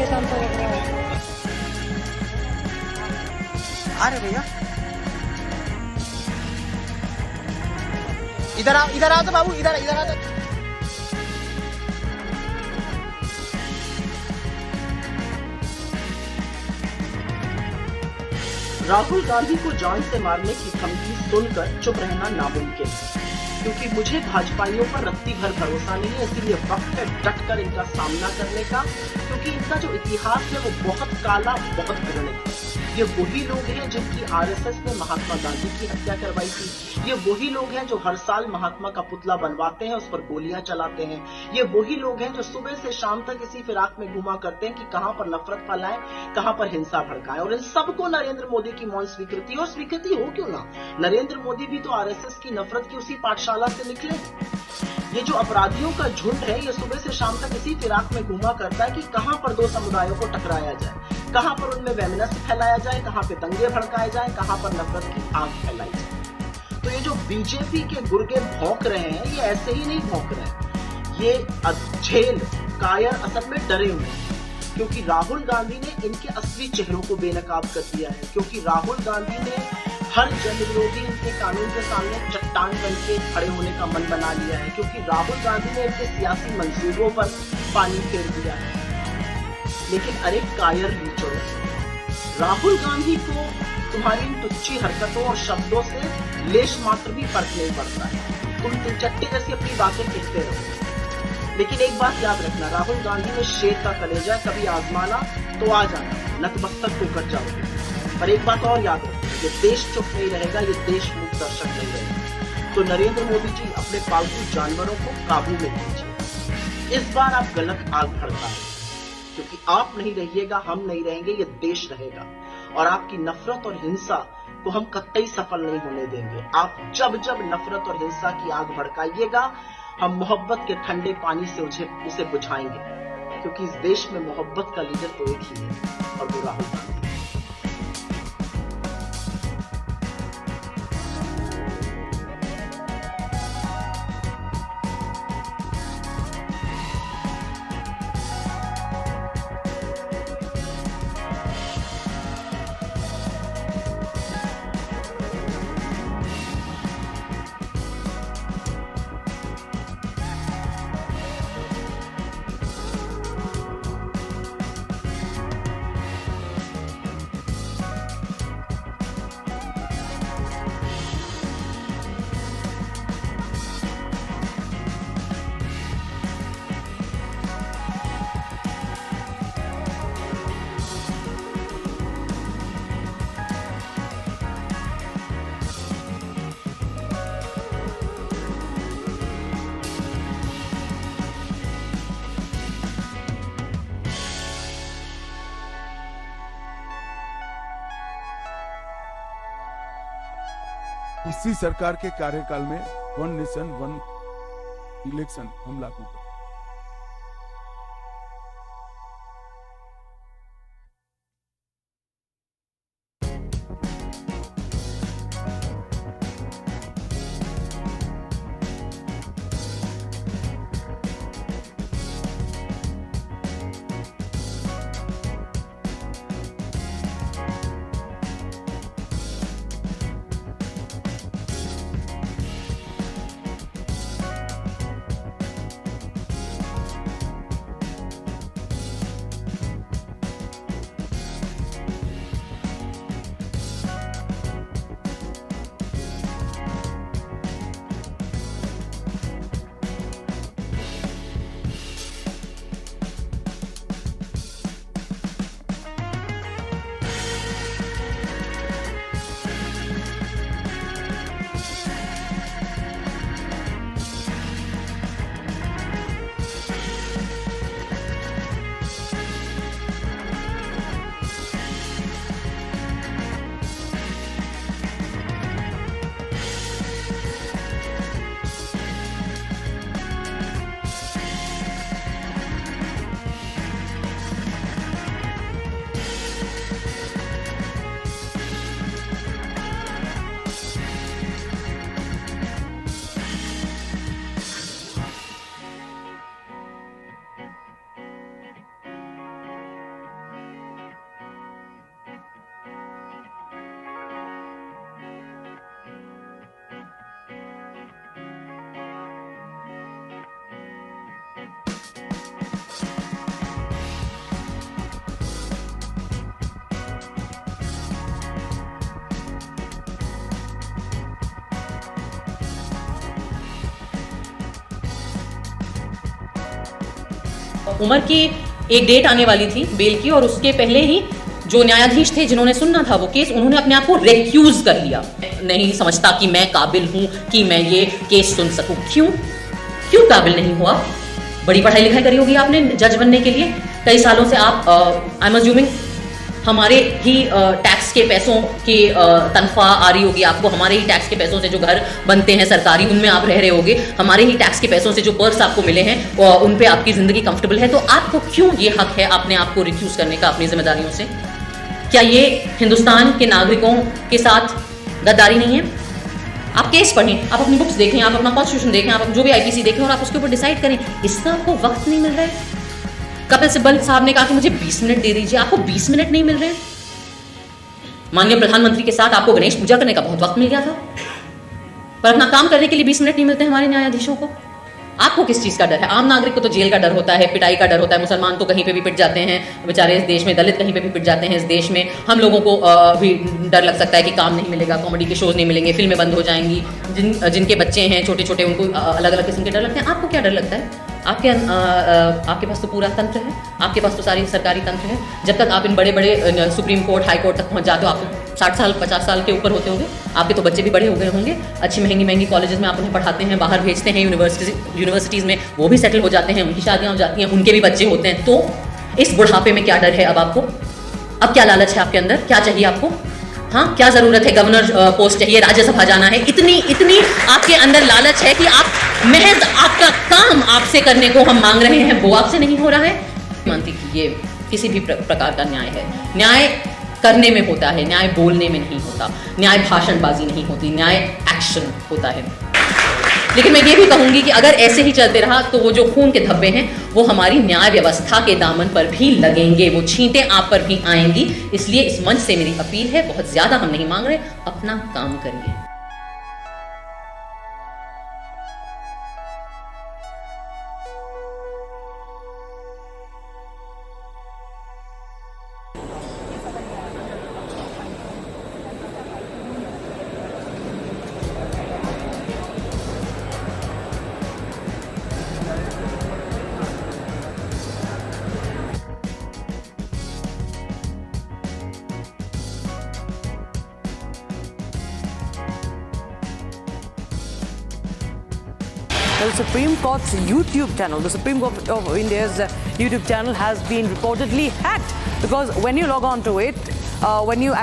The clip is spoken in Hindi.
शाम तक रख रहा है। आ रहे भैया, इधर आओ तो बाबू, इधर आ तो। राहुल गांधी को जान से मारने की धमकी सुनकर चुप रहना नामुमकिन है, क्योंकि मुझे भाजपाइयों पर रत्ती भर भरोसा नहीं है। इसीलिए वक्त है डटकर इनका सामना करने का, क्योंकि इनका जो इतिहास है वो बहुत काला, बहुत घृणित है। ये वही लोग हैं जिनकी आरएसएस ने महात्मा गांधी की हत्या करवाई थी। ये वही लोग हैं जो हर साल महात्मा का पुतला बनवाते हैं, उस पर गोलियां चलाते हैं। ये वही लोग हैं जो सुबह से शाम तक इसी फिराक में घुमा करते हैं कि कहां पर नफरत फैलाएं, कहां पर हिंसा भड़काएं। और इन सबको नरेंद्र मोदी की मौन स्वीकृति, और स्वीकृति हो क्यों ना, नरेंद्र मोदी भी तो आरएसएस की नफरत की उसी पाठशाला से निकले। ये जो अपराधियों का झुंड है, ये सुबह से शाम तक इसी फिराक में घुमा करता है कि कहां पर दो समुदायों को टकराया जाए, कहां पर उनमें वैमनस्य फैलाया जाए, कहां पे दंगे भड़काए जाए, कहां पर नफरत की आग फैलाई जाए। तो ये जो बीजेपी के गुर्गे भौंक रहे हैं, ये ऐसे ही नहीं भौंक रहे हैं, ये झेल कायर असल में डरे हुए हैं, क्योंकि राहुल गांधी ने इनके असली चेहरों को बेनकाब कर दिया है। क्योंकि राहुल गांधी ने हर जनविरोधी इनके कानून के सामने चट्टान बन के खड़े होने का मन बना लिया है। क्योंकि राहुल गांधी ने इनके सियासी मंसूबों पर पानी फेर दिया है। लेकिन अरे कायर लीचो, राहुल गांधी को तुम्हारी इन तुच्छी हरकतों और शब्दों से लेश मात्र भी फर्क नहीं पड़ता है। तुम तिलचट्टे जैसी अपनी बातें कहते रहो, लेकिन एक बात याद रखना, राहुल गांधी ने शेर का कलेजा कभी आजमाना तो आ जाना, नतमस्तक होकर जाओगे। पर एक बात और याद रखना, ये देश चुप नहीं रहेगा, ये देश मूक दर्शक नहीं रहेगा। तो नरेंद्र मोदी जी अपने पालतू जानवरों को काबू में लीजिए। इस बार आप गलत आग भड़का रहे, क्योंकि आप नहीं रहिएगा, हम नहीं रहेंगे, ये देश रहेगा। और आपकी नफरत और हिंसा को हम कतई सफल नहीं होने देंगे। आप जब जब नफरत और हिंसा की आग भड़काइएगा, हम मोहब्बत के ठंडे पानी से उसे बुझाएंगे, क्योंकि इस देश में मोहब्बत का लीडर तो एक ही है, और वो राहुल गांधी। इसी सरकार के कार्यकाल में वन नेशन वन इलेक्शन हम लागू कर उमर की एक डेट आने वाली थी बेल की, और उसके पहले ही जो न्यायाधीश थे जिन्होंने सुनना था वो केस, उन्होंने अपने आप को रेक्यूज कर लिया। नहीं समझता कि मैं काबिल हूं कि मैं ये केस सुन सकूं। क्यों काबिल नहीं हुआ? बड़ी पढ़ाई लिखाई करी होगी आपने जज बनने के लिए, कई सालों से आप आई एम अज्यूमिंग हमारे ही टैक्स के पैसों की तनख्वाह आ रही होगी आपको, हमारे ही टैक्स के पैसों से जो घर बनते हैं सरकारी उनमें आप रह रहे होगे, हमारे ही टैक्स के पैसों से जो पर्क्स आपको मिले हैं उन पे आपकी जिंदगी कंफर्टेबल है। तो आपको क्यों ये हक है अपने आप को रिफ्यूज करने का अपनी जिम्मेदारियों से? क्या ये हिंदुस्तान के नागरिकों के साथ गद्दारी नहीं है? आप केस पढ़ें, आप अपनी बुक्स देखें, आप अपना कॉन्स्टिट्यूशन देखें, आप जो भी आईपीसी देखें और आप उसके ऊपर डिसाइड करें। इसका आपको वक्त नहीं मिल रहा है। कपिल सिब्बल साहब ने कहा कि मुझे 20 मिनट दे दीजिए, आपको 20 मिनट नहीं मिल रहे हैं। माननीय प्रधानमंत्री के साथ आपको गणेश पूजा करने का बहुत वक्त मिल गया था, पर अपना काम करने के लिए 20 मिनट नहीं मिलते हमारे न्यायाधीशों को। आपको किस चीज का डर है? आम नागरिक को तो जेल का डर होता है, पिटाई का डर होता है, मुसलमान तो कहीं पे भी पिट जाते हैं बेचारे इस देश में, दलित कहीं पे भी पिट जाते हैं इस देश में। हम लोगों को भी डर लग सकता है कि काम नहीं मिलेगा, कॉमेडी के शोज नहीं मिलेंगे, फिल्में बंद हो जाएंगी, जिनके बच्चे हैं छोटे छोटे उनको अलग अलग किस्म के डर लगते हैं। आपको क्या डर लगता है? आपके पास तो पूरा तंत्र है, आपके पास तो सारी सरकारी तंत्र है। जब तक आप इन बड़े बड़े सुप्रीम कोर्ट हाई कोर्ट तक पहुंच जाते हो, आपको 60 साल 50 साल के ऊपर होते होंगे, आपके तो बच्चे भी बड़े हो गए होंगे, अच्छी महंगी कॉलेजेस में आप उन्हें पढ़ाते हैं, बाहर भेजते हैं यूनिवर्सिटीज़ में, वो भी सेटल हो जाते हैं, उनकी शादियाँ हो जाती हैं, उनके भी बच्चे होते हैं। तो इस बुढ़ापे में क्या डर है अब आपको? अब क्या लालच है आपके अंदर? क्या चाहिए आपको? हाँ, क्या जरूरत है? गवर्नर पोस्ट चाहिए, राज्यसभा जाना है, इतनी आपके अंदर लालच है कि आप महज आपका काम आपसे करने को हम मांग रहे हैं, वो आपसे नहीं हो रहा है। मानती कि ये किसी भी प्रकार का न्याय है। न्याय करने में होता है, न्याय बोलने में नहीं होता, न्याय भाषणबाजी नहीं होती, न्याय एक्शन होता है। लेकिन मैं ये भी कहूंगी कि अगर ऐसे ही चलते रहा तो वो जो खून के धब्बे हैं वो हमारी न्याय व्यवस्था के दामन पर भी लगेंगे, वो छींटें आप पर भी आएंगी। इसलिए इस मंच से मेरी अपील है, बहुत ज्यादा हम नहीं मांग रहे, अपना काम करिए। The Supreme Court's YouTube channel, the Supreme Court of India's YouTube channel has been reportedly hacked, because when you log on to it, when you